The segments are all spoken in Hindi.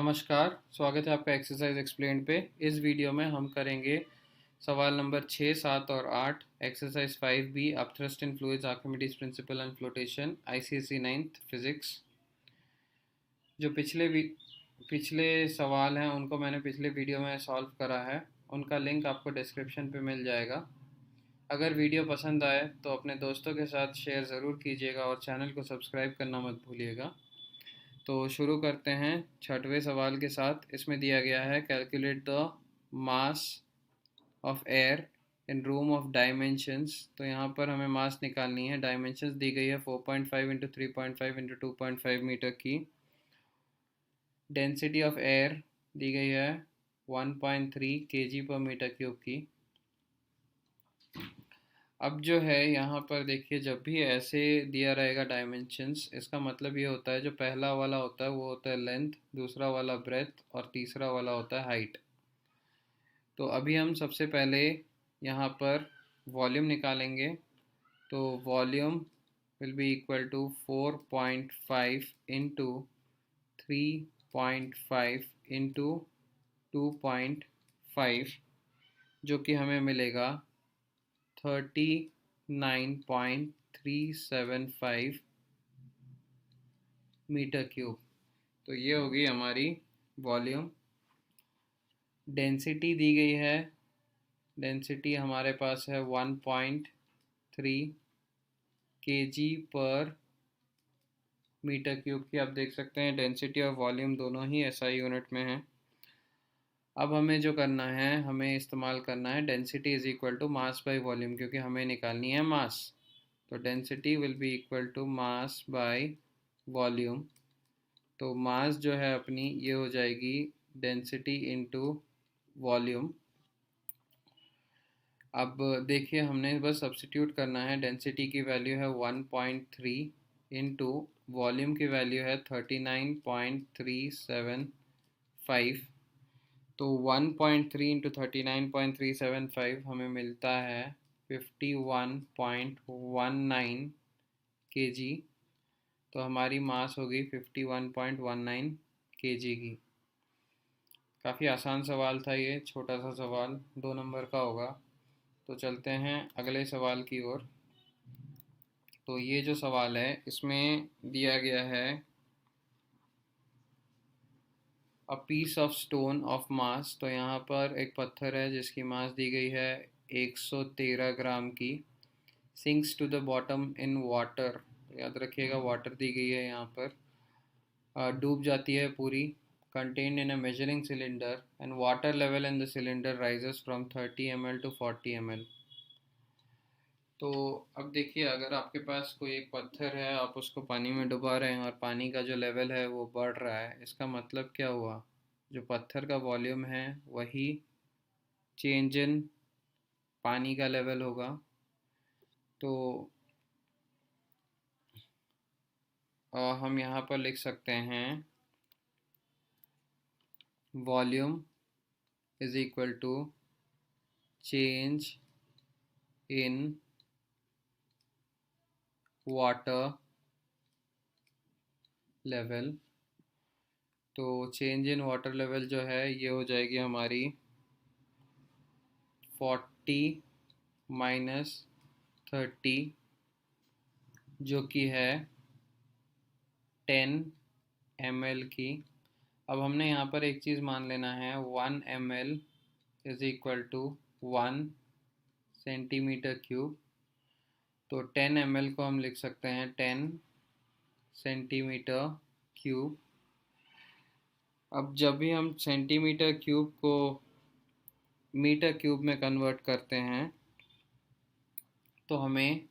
नमस्कार, स्वागत है आपका एक्सरसाइज एक्सप्लेन्ड पे। इस वीडियो में हम करेंगे सवाल नंबर 6, 7 और 8, exercise 5B upthrust in fluids, Archimedes principal and flotation, ICSE 9th physics. जो पिछले सवाल हैं उनको मैंने पिछले वीडियो में सॉल्व करा है, उनका लिंक आपको डिस्क्रिप्शन पे मिल जाएगा। अगर वीडियो पसंद आए तो अपने दोस्तों के साथ शेयर ज़रूर कीजिएगा और चैनल को सब्सक्राइब करना मत भूलिएगा। तो शुरू करते हैं 6वें सवाल के साथ। इसमें दिया गया है calculate the mass of air in room of dimensions. तो यहाँ पर हमें मास निकालनी है। डायमेंशंस दी गई है 4.5 इंटू 3.5 इंटू 2.5 मीटर की। डेंसिटी ऑफ एयर दी गई है 1.3 kg पर मीटर क्यूब की। अब जो है यहाँ पर देखिए, जब भी ऐसे दिया रहेगा डायमेंशंस, इसका मतलब ये होता है जो पहला वाला होता है वो होता है लेंथ, दूसरा वाला ब्रेथ और तीसरा वाला होता है हाइट। तो अभी हम सबसे पहले यहाँ पर वॉल्यूम निकालेंगे। तो volume will be equal to 4.5 into 3.5 into 2.5, जो कि हमें मिलेगा 39.375 मीटर क्यूब। तो ये होगी हमारी वॉल्यूम। डेंसिटी दी गई है, डेंसिटी हमारे पास है 1.3 kg पर मीटर क्यूब की। आप देख सकते हैं डेंसिटी और वॉल्यूम दोनों ही एसआई यूनिट में हैं। अब हमें जो करना है, हमें इस्तेमाल करना है density is equal to mass by volume, क्योंकि हमें निकालनी है मास। तो density will be equal to mass by volume. तो मास जो है अपनी ये हो जाएगी डेंसिटी इनटू वॉल्यूम। अब देखिए, हमने बस सब्स्टिट्यूट करना है। डेंसिटी की वैल्यू है 1.3 इंटू वॉल्यूम की वैल्यू है 39.375। तो 1.3 इंटू 39.375 हमें मिलता है 51.19 kg। तो हमारी मास होगी 51.19 kg की। काफ़ी आसान सवाल था ये, छोटा सा सवाल, 2 नंबर का होगा। तो चलते हैं अगले सवाल की ओर। तो ये जो सवाल है इसमें दिया गया है a piece of stone of mass. तो यहाँ पर एक पत्थर है जिसकी मास दी गई है 113 ग्राम की। Sinks to the bottom in water, याद रखिएगा वाटर दी गई है यहाँ पर। डूब जाती है पूरी। contained in a measuring cylinder and water level in the cylinder rises from 30 ml to 40 ml। तो अब देखिए, अगर आपके पास कोई एक पत्थर है, आप उसको पानी में डुबा रहे हैं और पानी का जो लेवल है वो बढ़ रहा है, इसका मतलब क्या हुआ? जो पत्थर का वॉल्यूम है वही चेंज इन पानी का लेवल होगा। तो हम यहाँ पर लिख सकते हैं volume is equal to change in water level. तो चेंज इन वाटर लेवल जो है ये हो जाएगी हमारी 40 माइनस 30, जो कि है 10 ml की। अब हमने यहाँ पर एक चीज़ मान लेना है, 1 ml is equal to 1 centimetre cube. तो 10 ml को हम लिख सकते हैं 10 सेंटीमीटर क्यूब। अब जब भी हम सेंटीमीटर क्यूब को मीटर क्यूब में कन्वर्ट करते हैं तो हमें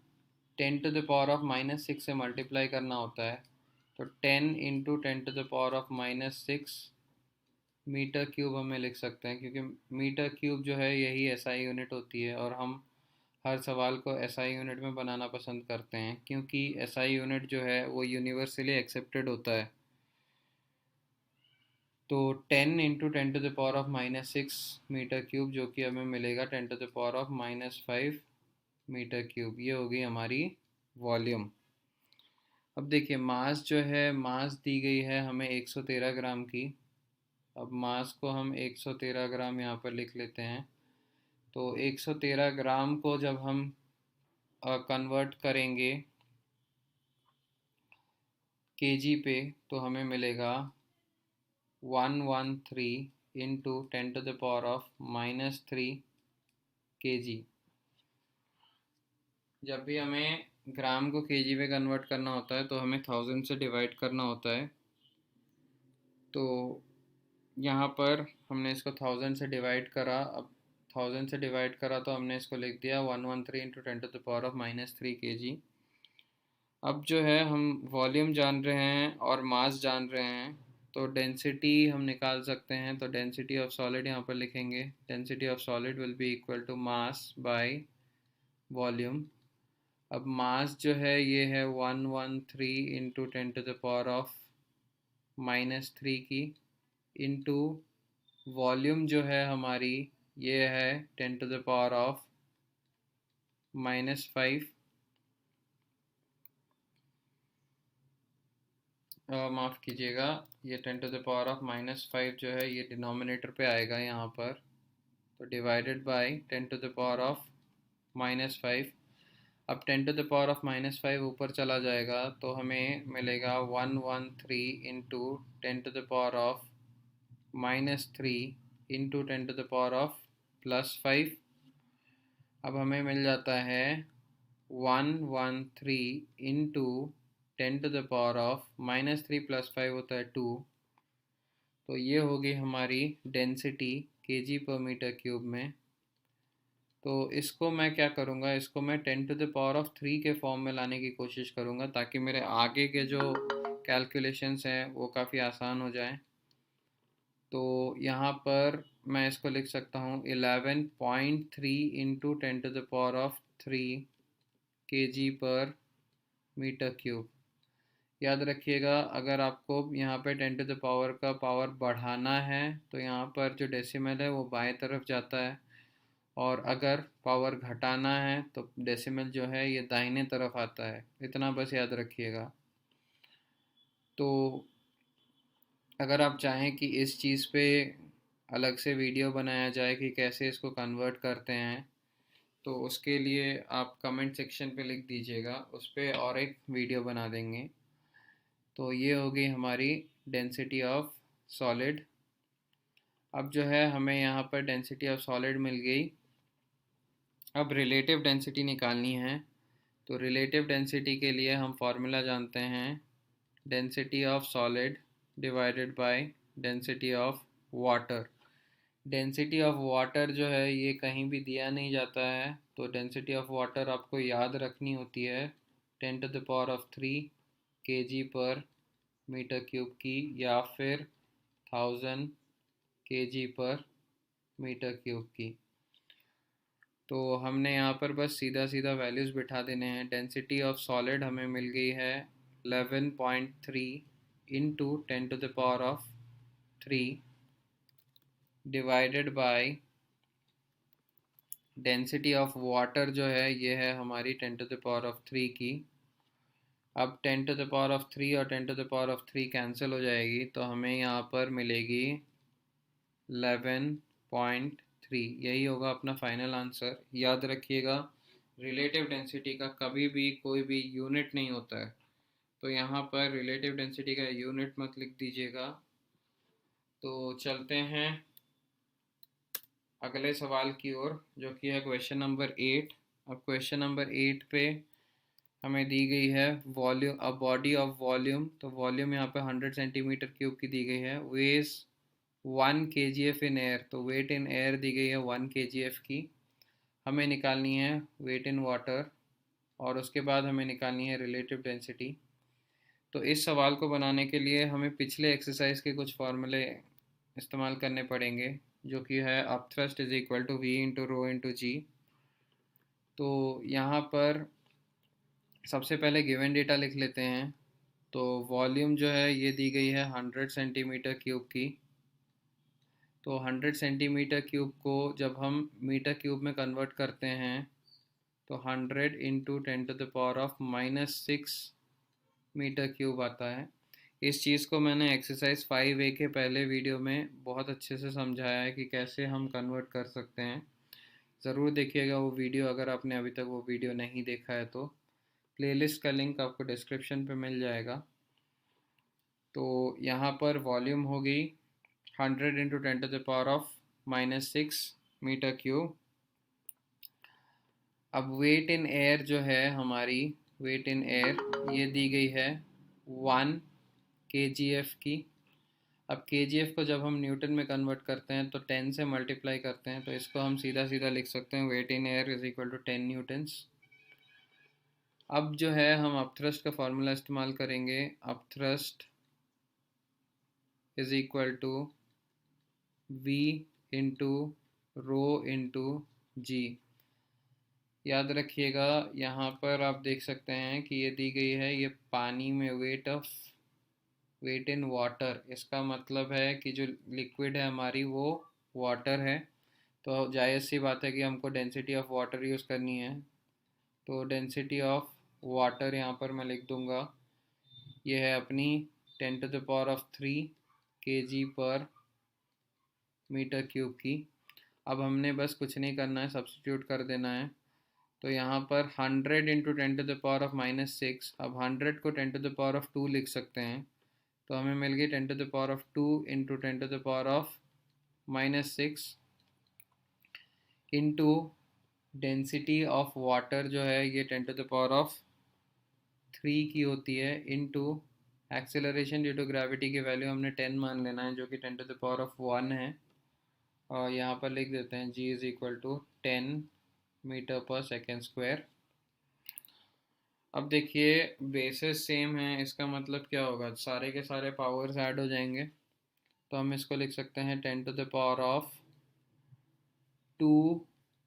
10 टू द पावर ऑफ -6 से मल्टीप्लाई करना होता है। तो 10 into 10 to the power of -6 metre cube हमें लिख सकते हैं, क्योंकि मीटर क्यूब जो है यही एसआई यूनिट होती है और हम हर सवाल को एसआई यूनिट में बनाना पसंद करते हैं, क्योंकि एसआई यूनिट जो है वो यूनिवर्सली एक्सेप्टेड होता है। तो 10 into 10 to the power of -6 metre cube, जो कि हमें मिलेगा 10 to the power of -5 metre cube. ये होगी हमारी वॉल्यूम। अब देखिए, मास जो है, मास दी गई है हमें 113 ग्राम की। अब मास को हम 113 ग्राम यहाँ पर लिख लेते हैं। तो 113 ग्राम को जब हम कन्वर्ट करेंगे केजी पे तो हमें मिलेगा 113 इंटू 10⁻³ kg। जब भी हमें ग्राम को केजी में कन्वर्ट करना होता है तो हमें 1000 से डिवाइड करना होता है। तो यहाँ पर हमने इसको 1000 से डिवाइड करा। अब 1000 से डिवाइड करा तो हमने इसको लिख दिया 113 इंटू 10⁻³ kg। अब जो है हम वॉल्यूम जान रहे हैं और मास जान रहे हैं, तो डेंसिटी हम निकाल सकते हैं। तो डेंसिटी ऑफ सॉलिड यहाँ पर लिखेंगे, density of solid will be equal to mass by volume. अब मास जो है ये है 113 इंटू 10⁻³ की, इंटू वॉल्यूम जो है हमारी ये है 10⁻⁻5। माफ़ कीजिएगा, ये 10⁻⁻5 जो है ये डिनोमिनेटर पे आएगा यहाँ पर, तो डिवाइडेड बाय 10⁻⁻5। अब 10⁻⁻5 ऊपर चला जाएगा तो हमें मिलेगा 113 इंटू 10⁻³ इंटू 10⁻+5। अब हमें मिल जाता है 113 इंटू 10⁻³ + 5 होता है 2। तो ये होगी हमारी डेंसिटी kg/m³ में। तो इसको मैं क्या करूँगा, इसको मैं 10⁻³ के फॉर्म में लाने की कोशिश करूँगा ताकि मेरे आगे के जो कैलकुलेशंस हैं वो काफ़ी आसान हो जाएं। तो यहाँ पर मैं इसको लिख सकता हूँ 11.3 इंटू 10⁻³ kg/m³। याद रखिएगा, अगर आपको यहाँ पे 10 का पावर बढ़ाना है तो यहाँ पर जो डेसिमल है वो बाएं तरफ जाता है, और अगर पावर घटाना है तो डेसिमल जो है ये दाहिने तरफ आता है। इतना बस याद रखिएगा। तो अगर आप चाहें कि इस चीज़ पे अलग से वीडियो बनाया जाए कि कैसे इसको कन्वर्ट करते हैं, तो उसके लिए आप कमेंट सेक्शन पे लिख दीजिएगा, उस पर और एक वीडियो बना देंगे। तो ये होगी हमारी डेंसिटी ऑफ सॉलिड। अब जो है हमें यहाँ पर डेंसिटी ऑफ सॉलिड मिल गई। अब रिलेटिव डेंसिटी निकालनी है। तो रिलेटिव डेंसिटी के लिए हम फार्मूला जानते हैं, density of solid divided by density of water. Density of water जो है ये कहीं भी दिया नहीं जाता है, तो डेंसिटी ऑफ वाटर आपको याद रखनी होती है 10⁻³ kg/m³ की, या फिर 1000 kg/m³ की। तो हमने यहाँ पर बस सीधा सीधा वैल्यूज़ बिठा देने हैं। डेंसिटी ऑफ सॉलिड हमें मिल गई है 11.3 into 10⁻³ divided by density of water जो है ये है हमारी 10⁻³ की। अब 10⁻³ और 10⁻³ कैंसिल हो जाएगी तो हमें यहाँ पर मिलेगी 11.3। यही होगा अपना फाइनल आंसर। याद रखिएगा, रिलेटिव डेंसिटी का कभी भी कोई भी यूनिट नहीं होता है, तो यहाँ पर रिलेटिव डेंसिटी का यूनिट मत लिख दीजिएगा। तो चलते हैं अगले सवाल की ओर, जो कि है क्वेश्चन नंबर 8। अब क्वेश्चन नंबर 8 पे हमें दी गई है volume, a body of volume. तो वॉल्यूम यहाँ पे 100 cm³ की दी गई है। वेज 1 kgf इन एयर, तो वेट इन एयर दी गई है 1 kgf की। हमें निकालनी है वेट इन वाटर, और उसके बाद हमें निकालनी है रिलेटिव डेंसिटी। तो इस सवाल को बनाने के लिए हमें पिछले एक्सरसाइज के कुछ फार्मूले इस्तेमाल करने पड़ेंगे, जो कि है up thrust is equal to v into rho into g. तो यहाँ पर सबसे पहले गिवन डेटा लिख लेते हैं। तो वॉल्यूम जो है ये दी गई है 100 cm³ की। तो 100 cm³ को जब हम मीटर³ में कन्वर्ट करते हैं तो 100 इंटू 10⁻⁻6 मीटर³ आता है। इस चीज़ को मैंने एक्सरसाइज 5A के पहले वीडियो में बहुत अच्छे से समझाया है कि कैसे हम कन्वर्ट कर सकते हैं। ज़रूर देखिएगा वो वीडियो, अगर आपने अभी तक वो वीडियो नहीं देखा है तो। प्लेलिस्ट का लिंक आपको डिस्क्रिप्शन पे मिल जाएगा। तो यहाँ पर वॉल्यूम होगी 100 इंटू 10⁻⁻⁻6 मीटर क्यूब। अब वेट इन एयर जो है हमारी, वेट इन एयर ये दी गई है 1 kgf की। अब kgf को जब हम न्यूटन में कन्वर्ट करते हैं तो 10 से मल्टीप्लाई करते हैं, तो इसको हम सीधा सीधा लिख सकते हैं weight in air is equal to 10 newtons. अब जो है हम अपथ्रस्ट का फॉर्मूला इस्तेमाल करेंगे। Upthrust is equal to v into rho into g. याद रखिएगा, यहाँ पर आप देख सकते हैं कि ये दी गई है, ये पानी में वेट इन वाटर। इसका मतलब है कि जो लिक्विड है हमारी वो वाटर है, तो जायज़ सी बात है कि हमको डेंसिटी ऑफ वाटर यूज़ करनी है। तो डेंसिटी ऑफ वाटर यहाँ पर मैं लिख दूँगा, ये है अपनी 10⁻³ kg पर मीटर क्यूब की। अब हमने बस कुछ नहीं करना है, सब्स्टिट्यूट कर देना है। तो यहाँ पर 100 इंटू 10⁻⁻6, अब 100 को 10⁻² लिख सकते हैं, तो हमें मिल गई 10⁻² into 10⁻⁻6 into density of water जो है ये 10⁻³ की होती है, into acceleration due to gravity की वैल्यू हमने 10 मान लेना है, जो कि 10⁻1 है। और यहाँ पर लिख देते हैं g is equal to 10 metre per second square. अब देखिए बेसिस सेम है, इसका मतलब क्या होगा, सारे के सारे पावर्स ऐड हो जाएंगे। तो हम इसको लिख सकते हैं 10⁻²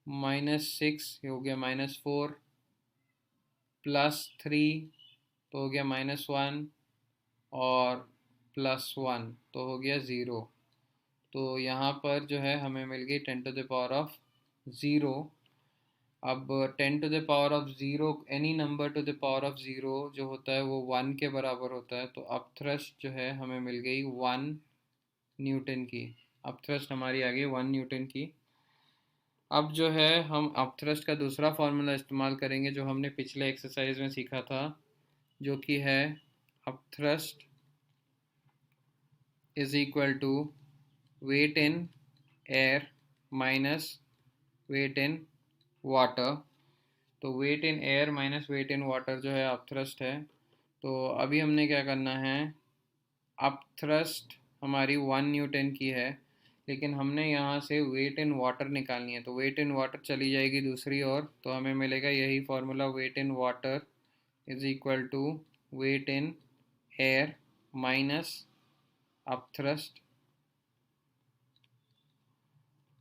-6 हो गया -4 +3 तो हो गया -1 और +1 तो हो गया 0। तो यहाँ पर जो है हमें मिल गई 10⁻0। अब 10⁻0 any number two the power of 0 जो होता है वो 1 के बराबर होता है। तो अपथ्रस्ट जो है हमें मिल गई 1 न्यूटन की। अपथ्रस्ट हमारी आ गई 1 न्यूटन की। अब जो है हम अपथ्रस्ट का दूसरा फार्मूला इस्तेमाल करेंगे जो हमने पिछले एक्सरसाइज में सीखा था, जो कि है upthrust is equal to weight in air minus weight in water. तो weight in air minus weight in water जो है अपथ्रस्ट है। तो अभी हमने क्या करना है, अपथ्रस्ट हमारी 1 न्यूटन की है, लेकिन हमने यहाँ से वेट इन वाटर निकालनी है। तो वेट इन वाटर चली जाएगी दूसरी ओर, तो हमें मिलेगा यही formula, weight in water is equal to weight in air minus upthrust.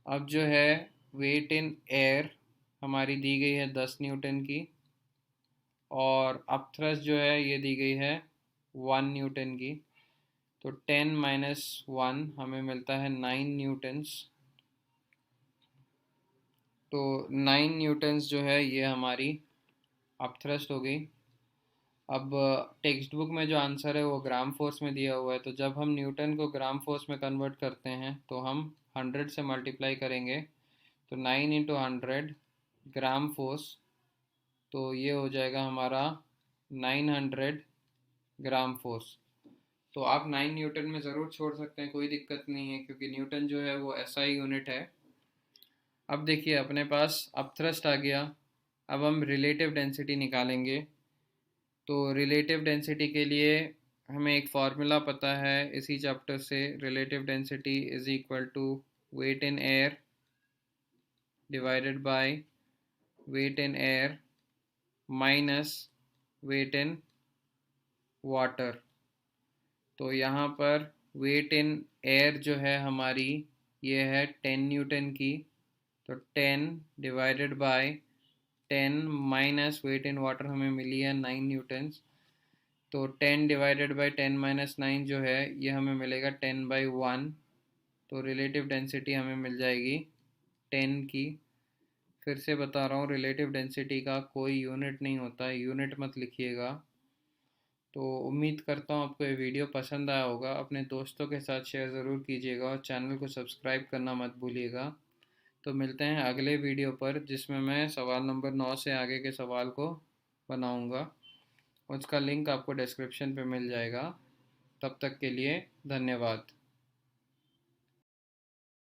अब जो है वेट इन एयर हमारी दी गई है 10 न्यूटन की, और अपथ्रस्ट जो है ये दी गई है 1 न्यूटन की। तो 10 - 1 हमें मिलता है 9 न्यूटन्स। तो 9 न्यूटन्स जो है ये हमारी अपथ्रस्ट हो गई। अब टेक्स्ट बुक में जो आंसर है वो ग्राम फोर्स में दिया हुआ है, तो जब हम न्यूटन को ग्राम फोर्स में कन्वर्ट करते हैं तो हम 100 से मल्टीप्लाई करेंगे। तो 9 इंटू 100 ग्राम फोर्स, तो ये हो जाएगा हमारा 900 ग्राम फोर्स। तो आप 9 न्यूटन में ज़रूर छोड़ सकते हैं, कोई दिक्कत नहीं है, क्योंकि न्यूटन जो है वो एसआई यूनिट है। अब देखिए अपने पास अपथ्रस्ट आ गया। अब हम रिलेटिव डेंसिटी निकालेंगे। तो रिलेटिव डेंसिटी के लिए हमें एक फार्मूला पता है इसी चैप्टर से, relative density is equal to weight in air divided by weight in air minus weight in water. तो यहाँ पर वेट इन एयर जो है हमारी ये है 10 न्यूटन की, तो 10 divided by 10 minus weight in water हमें मिली है 9 न्यूटन्स। तो 10 डिवाइडेड बाय 10 - 9 जो है ये हमें मिलेगा 10/1। तो रिलेटिव डेंसिटी हमें मिल जाएगी 10 की। फिर से बता रहा हूँ, रिलेटिव डेंसिटी का कोई यूनिट नहीं होता है, यूनिट मत लिखिएगा। तो उम्मीद करता हूँ आपको ये वीडियो पसंद आया होगा। अपने दोस्तों के साथ शेयर ज़रूर कीजिएगा और चैनल को सब्सक्राइब करना मत भूलिएगा। तो मिलते हैं अगले वीडियो पर, जिसमें मैं सवाल नंबर 9 से आगे के सवाल को बनाऊंगा। उसका लिंक आपको डिस्क्रिप्शन पे मिल जाएगा। तब तक के लिए धन्यवाद।